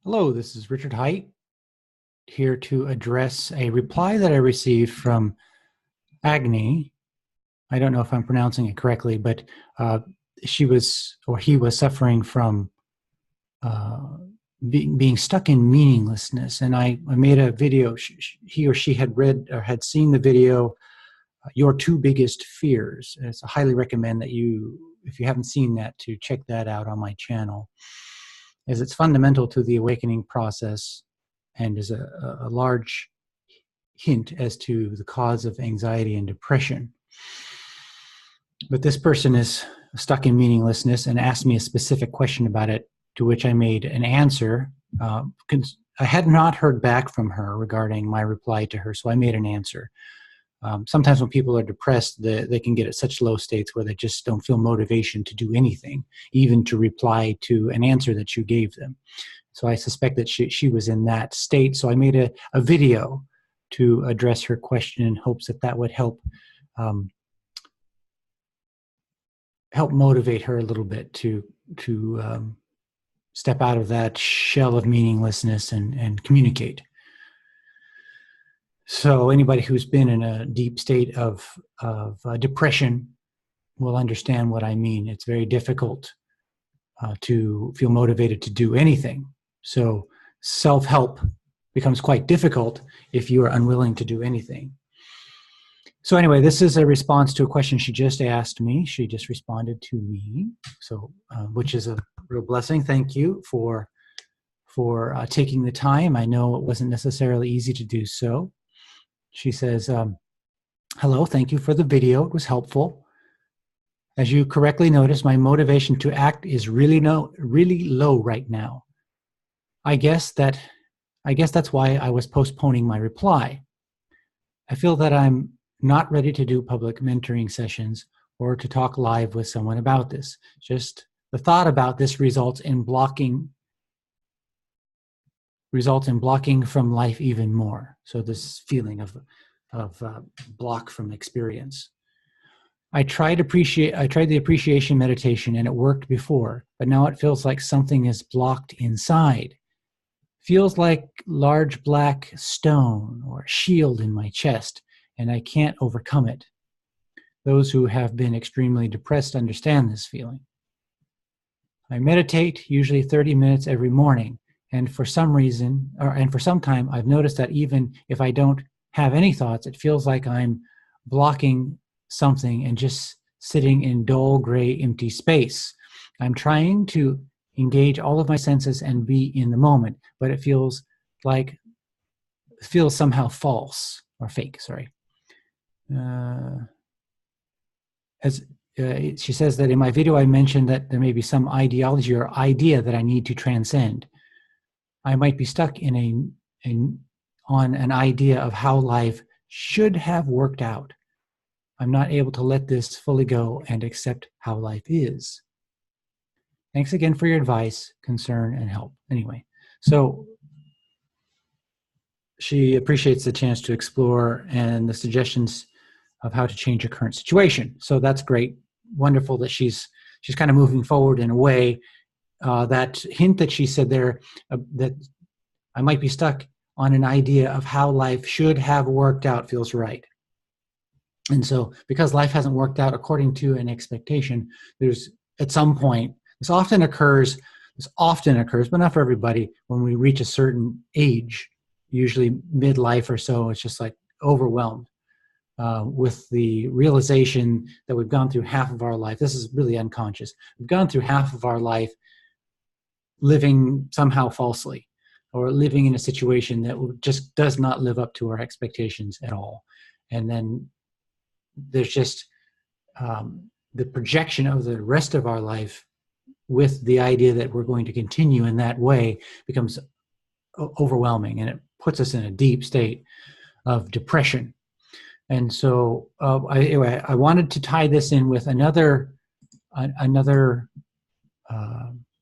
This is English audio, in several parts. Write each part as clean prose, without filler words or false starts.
Hello, this is Richard Haight here to address a reply that I received from Agni. I don't know if I'm pronouncing it correctly, but she was or he was suffering from uh, being stuck in meaninglessness. And I made a video. He or she had read or had seen the video, Your Two Biggest Fears. And I highly recommend that you, if you haven't seen that, to check that out on my channel, as it's fundamental to the awakening process and is a large hint as to the cause of anxiety and depression. But this person is stuck in meaninglessness and asked me a specific question about it, to which I made an answer. I had not heard back from her regarding my reply to her, so I made an answer. Sometimes when people are depressed, they can get at such low states where they just don't feel motivation to do anything, even to reply to an answer that you gave them. So I suspect that she was in that state. So I made a video to address her question in hopes that that would help motivate her a little bit to step out of that shell of meaninglessness and communicate. So anybody who's been in a deep state of depression will understand what I mean. It's very difficult to feel motivated to do anything. So self-help becomes quite difficult if you are unwilling to do anything. So anyway, this is a response to a question she just asked me. She just responded to me, so which is a real blessing. Thank you for taking the time. I know it wasn't necessarily easy to do so. She says, hello, thank you for the video. It was helpful. As you correctly noticed, my motivation to act is really low right now. I guess that's why I was postponing my reply. I feel that I'm not ready to do public mentoring sessions or to talk live with someone about this. Just the thought about this results in blocking from life even more. So this feeling of block from experience. I tried the appreciation meditation and it worked before, but now it feels like something is blocked inside. Feels like large black stone or shield in my chest, and I can't overcome it. Those who have been extremely depressed understand this feeling. I meditate usually 30 minutes every morning, and for some time, I've noticed that even if I don't have any thoughts, it feels like I'm blocking something and just sitting in dull, gray, empty space. I'm trying to engage all of my senses and be in the moment, but it feels somehow false or fake. Sorry. She says that in my video, I mentioned that there may be some ideology or idea that I need to transcend. I might be stuck on an idea of how life should have worked out. I'm not able to let this fully go and accept how life is. Thanks again for your advice, concern, and help. Anyway, so she appreciates the chance to explore and the suggestions of how to change her current situation. So that's great. Wonderful that she's kind of moving forward in a way. That hint that she said there, that I might be stuck on an idea of how life should have worked out, feels right. And so because life hasn't worked out according to an expectation, there's at some point, this often occurs, but not for everybody, when we reach a certain age, usually midlife or so, it's just like overwhelmed with the realization that we've gone through half of our life. This is really unconscious. We've gone through half of our life living somehow falsely, or living in a situation that just does not live up to our expectations at all. And then there's just the projection of the rest of our life with the idea that we're going to continue in that way becomes overwhelming, and it puts us in a deep state of depression. And so I wanted to tie this in with another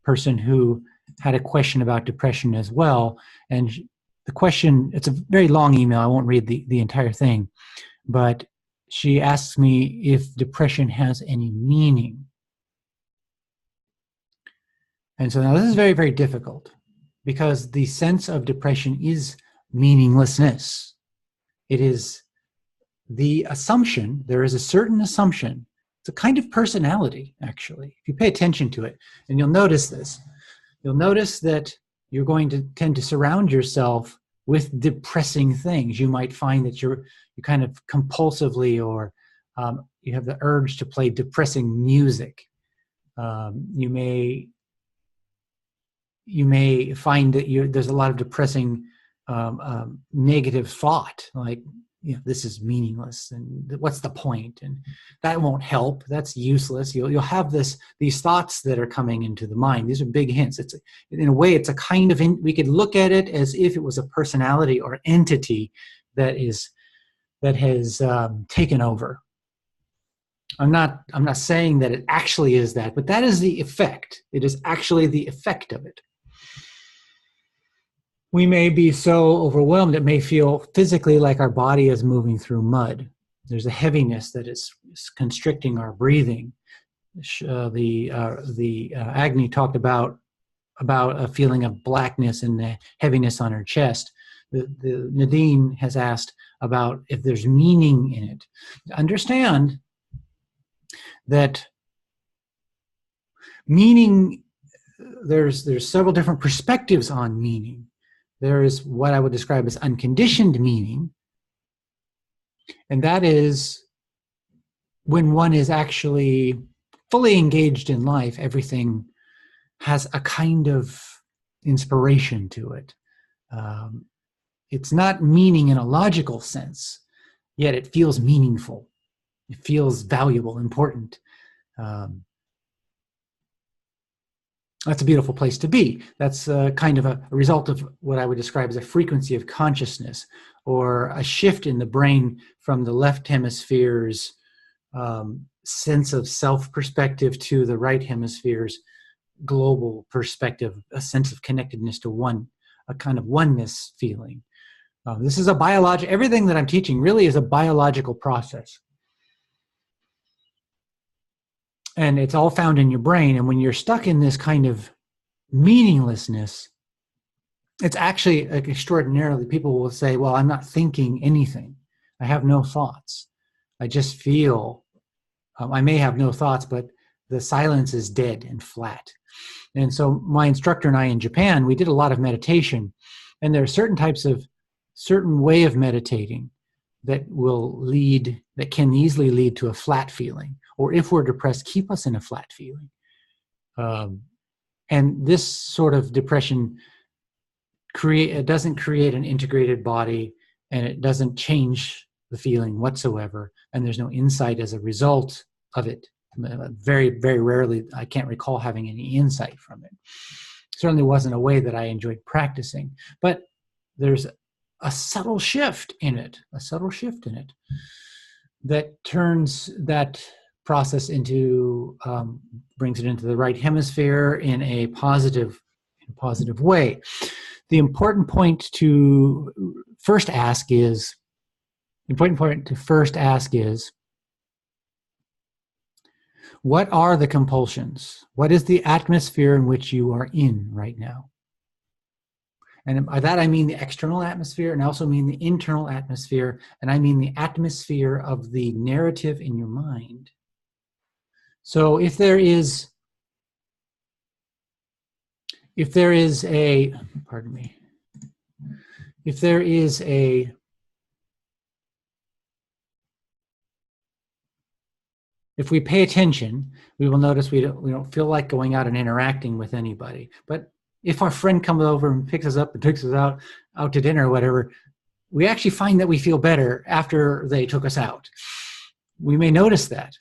person who had a question about depression as well. And the question, it's a very long email. I won't read the entire thing, but she asks me if depression has any meaning. And so now this is very, very difficult. because the sense of depression is meaninglessness. It is the assumption, there is a certain assumption. It's a kind of personality, actually, if you pay attention to it. And you'll notice this. You'll notice that you're going to tend to surround yourself with depressing things. You might find that you kind of compulsively, or you have the urge to play depressing music. You may find that there's a lot of depressing negative thought, like, this is meaningless, and what's the point? And that won't help. That's useless. You'll have these thoughts that are coming into the mind. These are big hints. In a way, it's a kind of, we could look at it as if it was a personality or entity that has taken over. I'm not saying that it actually is that, but that is the effect. It is actually the effect of it. We may be so overwhelmed, it may feel physically like our body is moving through mud. There's a heaviness that is constricting our breathing. Agni talked about a feeling of blackness and the heaviness on her chest. The Nadine has asked about if there's meaning in it. Understand that meaning, there's several different perspectives on meaning. There is what I would describe as unconditioned meaning, and that is when one is actually fully engaged in life, everything has a kind of inspiration to it. It's not meaning in a logical sense, yet it feels meaningful. It feels valuable, important. That's a beautiful place to be. That's kind of a result of what I would describe as a frequency of consciousness, or a shift in the brain from the left hemisphere's sense of self perspective to the right hemisphere's global perspective, a sense of connectedness to one, a kind of oneness feeling. This is everything that I'm teaching really is a biological process. And it's all found in your brain. And when you're stuck in this kind of meaninglessness, it's actually extraordinarily, people will say, well, I'm not thinking anything. I have no thoughts. I just feel, I may have no thoughts, but the silence is dead and flat. And so my instructor and I in Japan, we did a lot of meditation. And there are certain way of meditating that can easily lead to a flat feeling. Or if we're depressed, keep us in a flat feeling. And this sort of depression doesn't create an integrated body, and it doesn't change the feeling whatsoever. And there's no insight as a result of it. Very, very rarely, I can't recall having any insight from it. Certainly wasn't a way that I enjoyed practicing. But there's a subtle shift in it that turns that process into, brings it into the right hemisphere in a positive way. The important point to first ask is, what are the compulsions? What is the atmosphere in which you are in right now? And by that I mean the external atmosphere, and I also mean the internal atmosphere, and I mean the atmosphere of the narrative in your mind. So if there is a, if we pay attention, we will notice we don't feel like going out and interacting with anybody. But if our friend comes over and picks us up and takes us out to dinner or whatever, we actually find that we feel better after they took us out. We may notice that.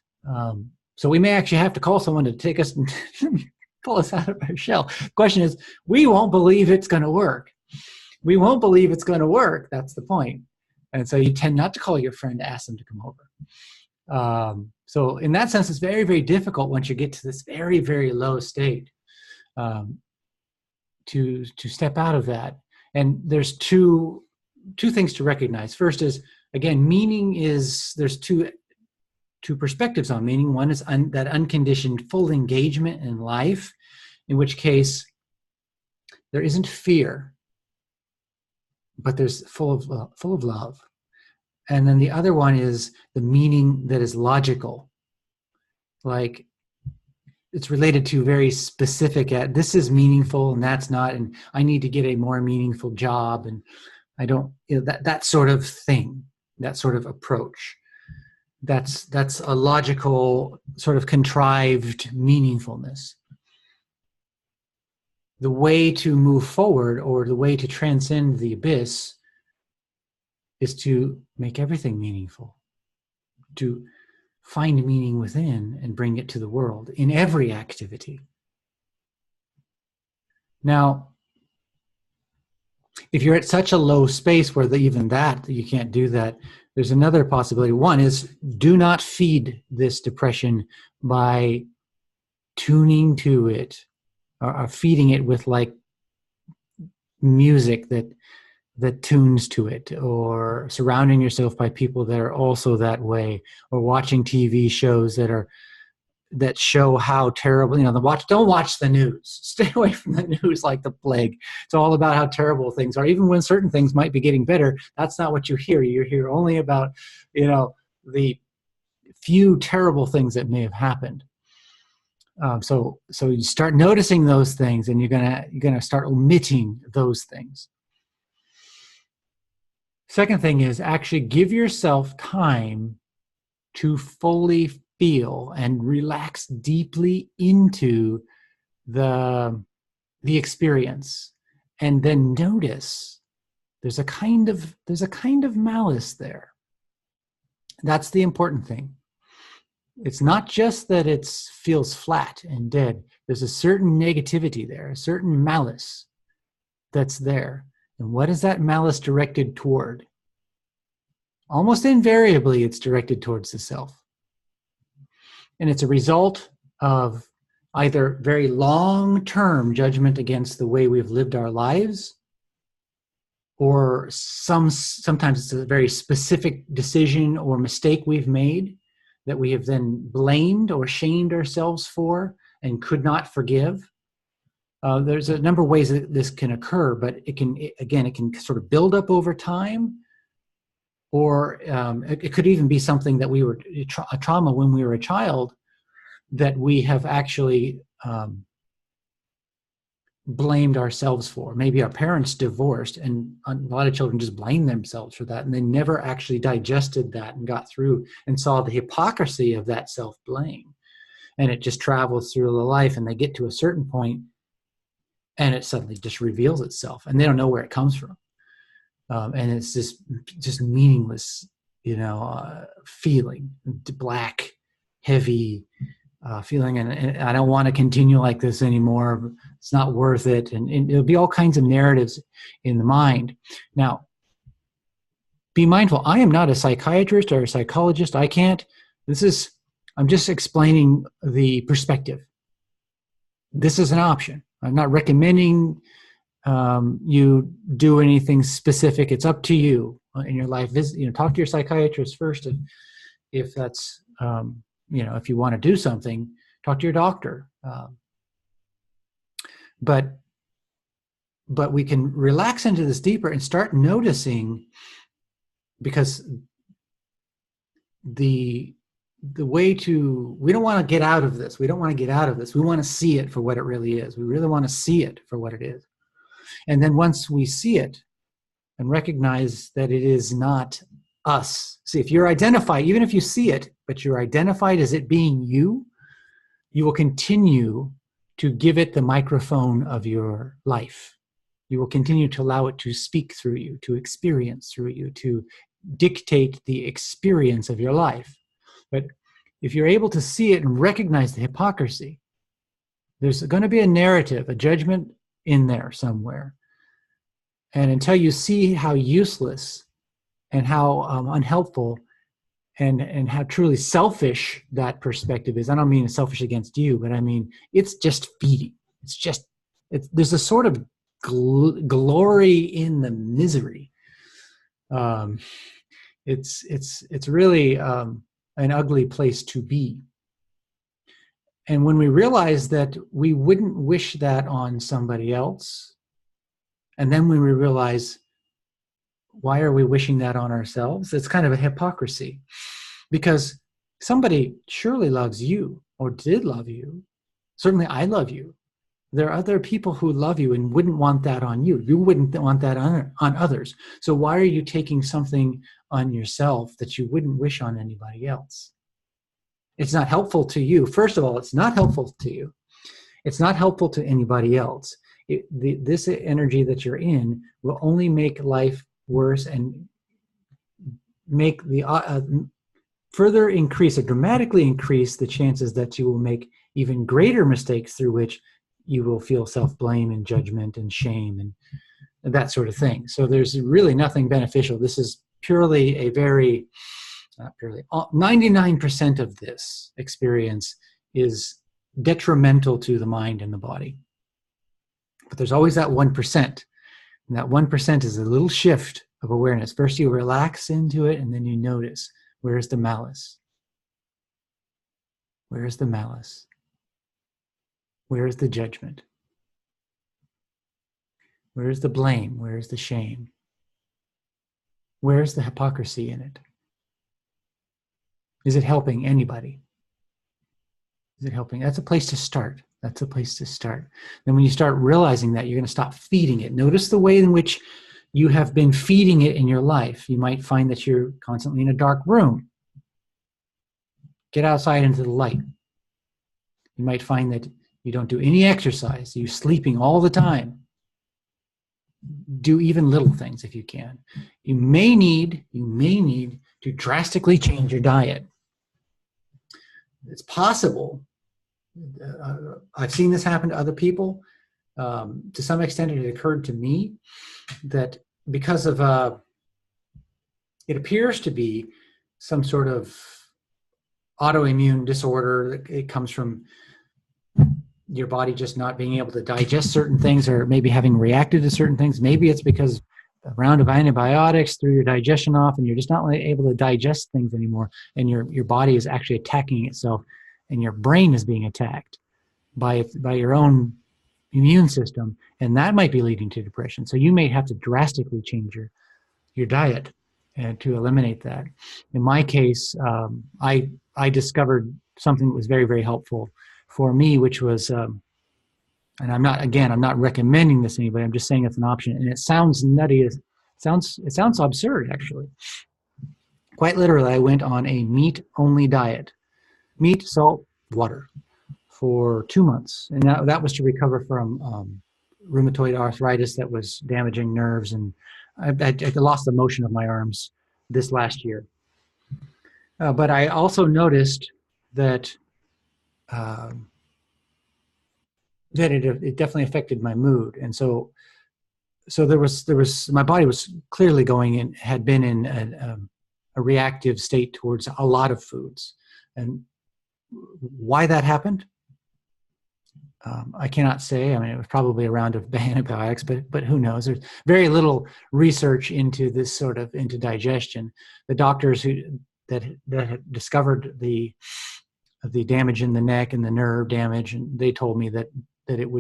So we may actually have to call someone to take us and pull us out of our shell. The question is, we won't believe it's going to work. We won't believe it's going to work. That's the point. And so you tend not to call your friend to ask them to come over. So in that sense, it's very, very difficult once you get to this very, very low state to step out of that. And there's two things to recognize. First is, again, meaning is, there's two perspectives on meaning. One is that unconditioned full engagement in life, in which case There isn't fear, but there's full of love. And then the other one is the meaning that is logical. Like, it's related to very specific at this is meaningful and that's not, and I need to get a more meaningful job, and I don't, that sort of thing, that sort of approach. That's a logical, sort of contrived meaningfulness. The way to move forward, or the way to transcend the abyss, is to make everything meaningful, to find meaning within and bring it to the world in every activity. Now, if you're at such a low space where even that you can't do that, there's another possibility. One is, do not feed this depression by tuning to it, or feeding it with like music that tunes to it, or surrounding yourself by people that are also that way, or watching TV shows that show how terrible, don't watch the news. Stay away from the news like the plague. It's all about how terrible things are. Even when certain things might be getting better, that's not what you hear. You hear only about, the few terrible things that may have happened. So you start noticing those things, and you're gonna start omitting those things. Second thing is, actually give yourself time to fully feel and relax deeply into the experience, and then notice there's a kind of malice there. That's the important thing. It's not just that it feels flat and dead. There's a certain negativity there, a certain malice that's there. And what is that malice directed toward? Almost invariably, it's directed towards the self. And it's a result of either very long-term judgment against the way we've lived our lives, or sometimes it's a very specific decision or mistake we've made that we have then blamed or shamed ourselves for and could not forgive. There's a number of ways that this can occur, but it can sort of build up over time, or it could even be something that we were a trauma when we were a child that we have actually blamed ourselves for. Maybe our parents divorced, and a lot of children just blame themselves for that, and they never actually digested that and got through and saw the hypocrisy of that self-blame. And it just travels through the life, and they get to a certain point, and it suddenly just reveals itself, and they don't know where it comes from. And it's just meaningless, feeling, black, heavy feeling, and I don't want to continue like this anymore. It's not worth it, and there'll be all kinds of narratives in the mind. Now, be mindful. I am not a psychiatrist or a psychologist. I'm just explaining the perspective. This is an option. I'm not recommending you do anything specific. It's up to you in your life. Talk to your psychiatrist first if that's if you want to do something. Talk to your doctor. But we can relax into this deeper and start noticing, because we don't want to get out of this. We don't want to get out of this. We want to see it for what it really is. We really want to see it for what it is. And then once we see it and recognize that it is not us. See, if you're identified, even if you see it, but you're identified as it being you, you will continue to give it the microphone of your life. You will continue to allow it to speak through you, to experience through you, to dictate the experience of your life. But if you're able to see it and recognize the hypocrisy, there's going to be a narrative, a judgment in there somewhere. And until you see how useless and how unhelpful and how truly selfish that perspective is, I don't mean it's selfish against you, but I mean it's just feeding. There's a sort of glory in the misery. It's really an ugly place to be. And when we realize that we wouldn't wish that on somebody else, And then when we realize, why are we wishing that on ourselves? It's kind of a hypocrisy, because somebody surely loves you or did love you. Certainly I love you. There are other people who love you and wouldn't want that on you. You wouldn't want that on others. So why are you taking something on yourself that you wouldn't wish on anybody else? It's not helpful to you. First of all, it's not helpful to you. It's not helpful to anybody else. This energy that you're in will only make life worse and make the further increase or dramatically increase the chances that you will make even greater mistakes through which you will feel self-blame and judgment and shame and that sort of thing. So there's really nothing beneficial. This is purely a very, not purely, 99% of this experience is detrimental to the mind and the body. But there's always that 1%. And that 1% is a little shift of awareness. First you relax into it, and then you notice, where's the malice? Where's the malice? Where's the judgment? Where's the blame? Where's the shame? Where's the hypocrisy in it? Is it helping anybody? Is it helping? That's a place to start. That's a place to start. Then when you start realizing that, you're going to stop feeding it. Notice the way in which you have been feeding it in your life. You might find that you're constantly in a dark room. Get outside into the light. You might find that you don't do any exercise. You're sleeping all the time. Do even little things if you can. You may need to drastically change your diet. It's possible. I've seen this happen to other people. To some extent, it occurred to me that because of, it appears to be some sort of autoimmune disorder. It comes from your body just not being able to digest certain things, or maybe having reacted to certain things. Maybe it's because a round of antibiotics threw your digestion off and you're just not able to digest things anymore. And your body is actually attacking itself, and your brain is being attacked by your own immune system. And that might be leading to depression. So you may have to drastically change your diet to eliminate that. In my case, I discovered something that was very, very helpful for me, which was, and I'm not recommending this to anybody. I'm just saying it's an option. And it sounds nutty. It sounds absurd, actually. Quite literally, I went on a meat-only diet. Meat, salt, water for 2 months. And that was to recover from rheumatoid arthritis that was damaging nerves. And I lost the motion of my arms this last year. But I also noticed that that it definitely affected my mood. And so there was my body was clearly had been in a reactive state towards a lot of foods. And why that happened, I cannot say. I mean, it was probably a round of antibiotics, but who knows? There's very little research into this into digestion. The doctors that had discovered the damage in the neck and the nerve damage, and they told me that it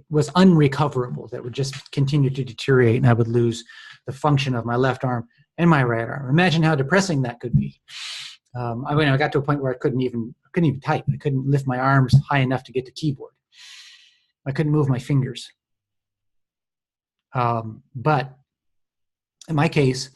was unrecoverable, that would just continue to deteriorate, and I would lose the function of my left arm and my right arm. Imagine how depressing that could be. I got to a point where I couldn't even type. I couldn't lift my arms high enough to get the keyboard. I couldn't move my fingers. But in my case,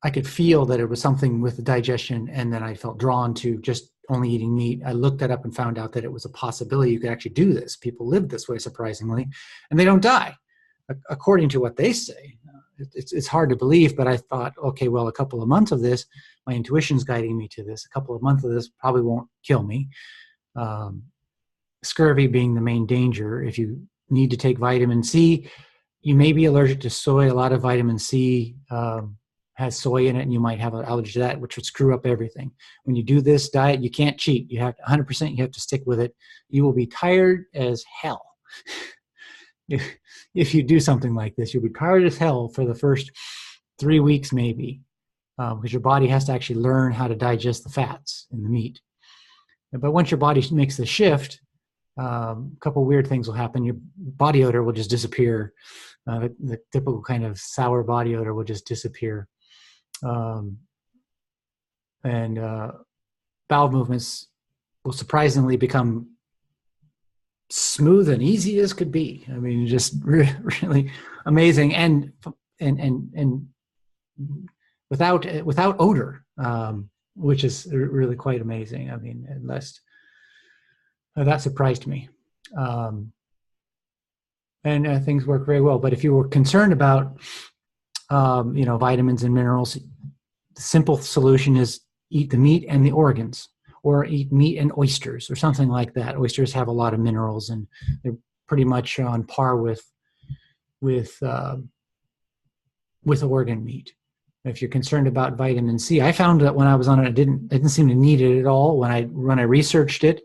I could feel that it was something with the digestion, and then I felt drawn to just only eating meat. I looked that up and found out that it was a possibility. You could actually do this. People live this way, surprisingly, and they don't die, according to what they say. It's hard to believe, but I thought, okay, well, a couple of months of this, my intuition's guiding me to this. A couple of months of this probably won't kill me. Scurvy being the main danger. If you need to take vitamin C, you may be allergic to soy. A lot of vitamin C has soy in it, and you might have an allergy to that, which would screw up everything. When you do this diet, you can't cheat. You have 100%. You have to stick with it. You will be tired as hell. If you do something like this, you'll be tired as hell for the first 3 weeks, maybe, because your body has to actually learn how to digest the fats in the meat. But once your body makes the shift, a couple weird things will happen. Your body odor will just disappear. The typical kind of sour body odor will just disappear. And bowel movements will surprisingly become smooth and easy as could be. I mean, just really amazing, and without odor, which is really quite amazing. I mean, at least that surprised me. And things work very well. But if you were concerned about, vitamins and minerals, the simple solution is eat the meat and the organs, or eat meat and oysters, or something like that. Oysters have a lot of minerals, and they're pretty much on par with organ meat. If you're concerned about vitamin C, I found that when I was on it, I didn't seem to need it at all. When I researched it,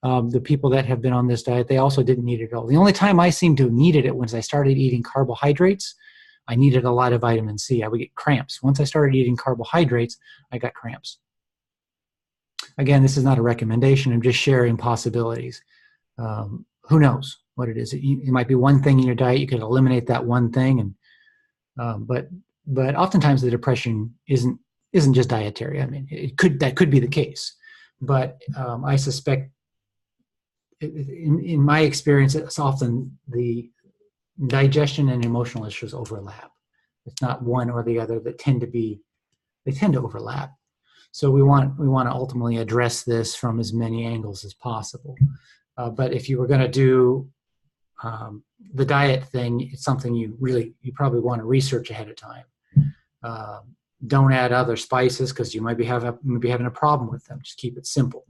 the people that have been on this diet, they also didn't need it at all. The only time I seemed to have needed it was I started eating carbohydrates. I needed a lot of vitamin C. I would get cramps. Once I started eating carbohydrates, I got cramps. Again, this is not a recommendation. I'm just sharing possibilities. Who knows what it is? It might be one thing in your diet. You could eliminate that one thing, but oftentimes the depression isn't just dietary. I mean, that could be the case, but I suspect, in my experience, it's often the digestion and emotional issues overlap. It's not one or the other that tend to overlap. So we want to ultimately address this from as many angles as possible. But if you were going to do the diet thing, it's something you probably want to research ahead of time. Don't add other spices because you might be having a problem with them. Just keep it simple.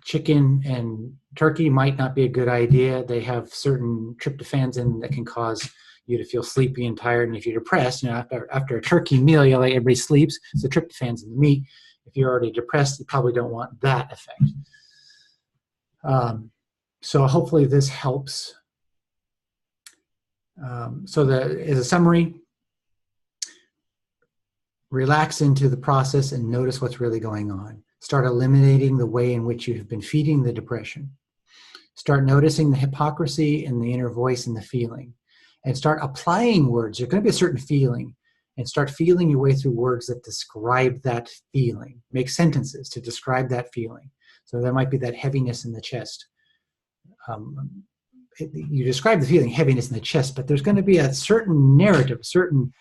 Chicken and turkey might not be a good idea. They have certain tryptophans in that can cause you to feel sleepy and tired. And if you're depressed, after a turkey meal, like everybody sleeps, so tryptophans in the meat. If you're already depressed, you probably don't want that effect. So hopefully this helps. As a summary, relax into the process and notice what's really going on. Start eliminating the way in which you have been feeding the depression. Start noticing the hypocrisy in the inner voice and the feeling. And start applying words. There's going to be a certain feeling. And start feeling your way through words that describe that feeling. Make sentences to describe that feeling. So there might be that heaviness in the chest. You describe the feeling, heaviness in the chest, but there's going to be a certain narrative, a certain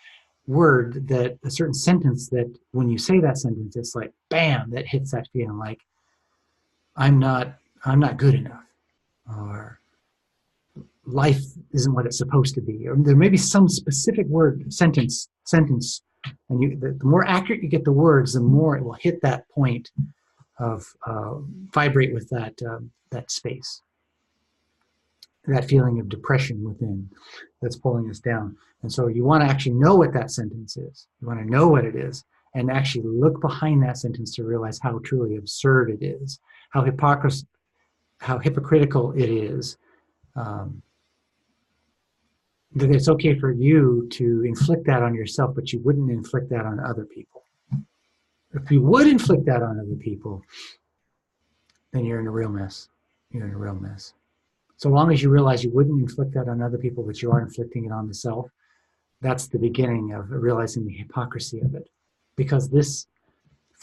word, a certain sentence that when you say that sentence, it's like, bam, that hits that feeling, like, I'm not good enough, or life isn't what it's supposed to be. Or there may be some specific word, sentence, and the more accurate you get the words, the more it will hit that point of vibrate with that space, that feeling of depression within that's pulling us down. And so you want to actually know what that sentence is. You want to know what it is and actually look behind that sentence to realize how truly absurd it is, how hypocritical it is. That it's okay for you to inflict that on yourself, but you wouldn't inflict that on other people. If you would inflict that on other people, then you're in a real mess. You're in a real mess. So long as you realize you wouldn't inflict that on other people, but you are inflicting it on the self, that's the beginning of realizing the hypocrisy of it. Because this,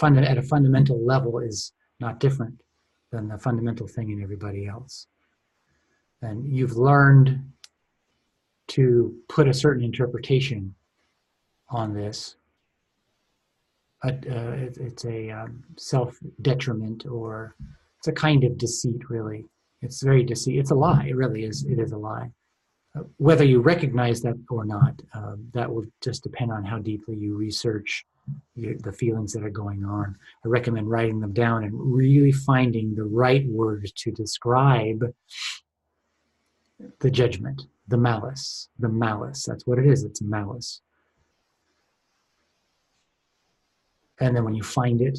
at a fundamental level, is not different than the fundamental thing in everybody else. And you've learned to put a certain interpretation on this. It's a self-detriment, or it's a kind of deceit, really. It's very deceit. It's a lie. It really is. It is a lie. Whether you recognize that or not, that will just depend on how deeply you research the feelings that are going on. I recommend writing them down and really finding the right words to describe the judgment, the malice. That's what it is. It's malice. And then when you find it,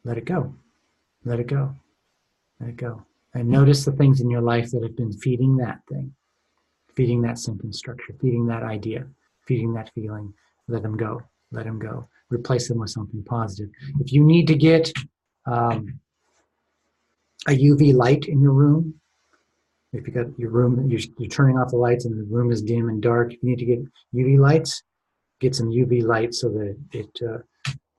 let it go. Let it go. Let it go. And notice the things in your life that have been feeding that thing, feeding that sentence structure, feeding that idea, feeding that feeling. Let them go. Let them go. Replace them with something positive. If you need to get a UV light in your room. If you got your room, you're turning off the lights and the room is dim and dark, if you need to get UV lights, get some UV light so that it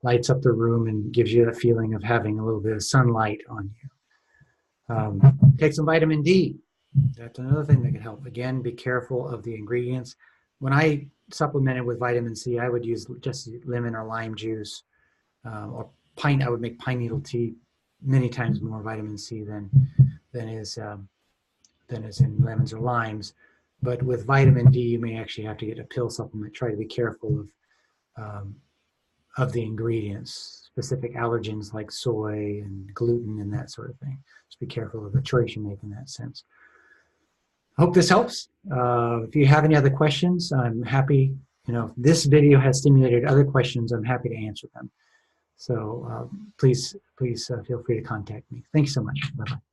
lights up the room and gives you that feeling of having a little bit of sunlight on you. Take some vitamin D. That's another thing that can help. Again, be careful of the ingredients. When I supplemented with vitamin C, I would use just lemon or lime juice, or pine. I would make pine needle tea, many times more vitamin C than is in lemons or limes. But with vitamin D, you may actually have to get a pill supplement. Try to be careful of the ingredients, specific allergens like soy and gluten and that sort of thing. Just be careful of the choice you make in that sense. I hope this helps. If you have any other questions, I'm happy. If this video has stimulated other questions, I'm happy to answer them. So please feel free to contact me. Thank you so much. Bye-bye.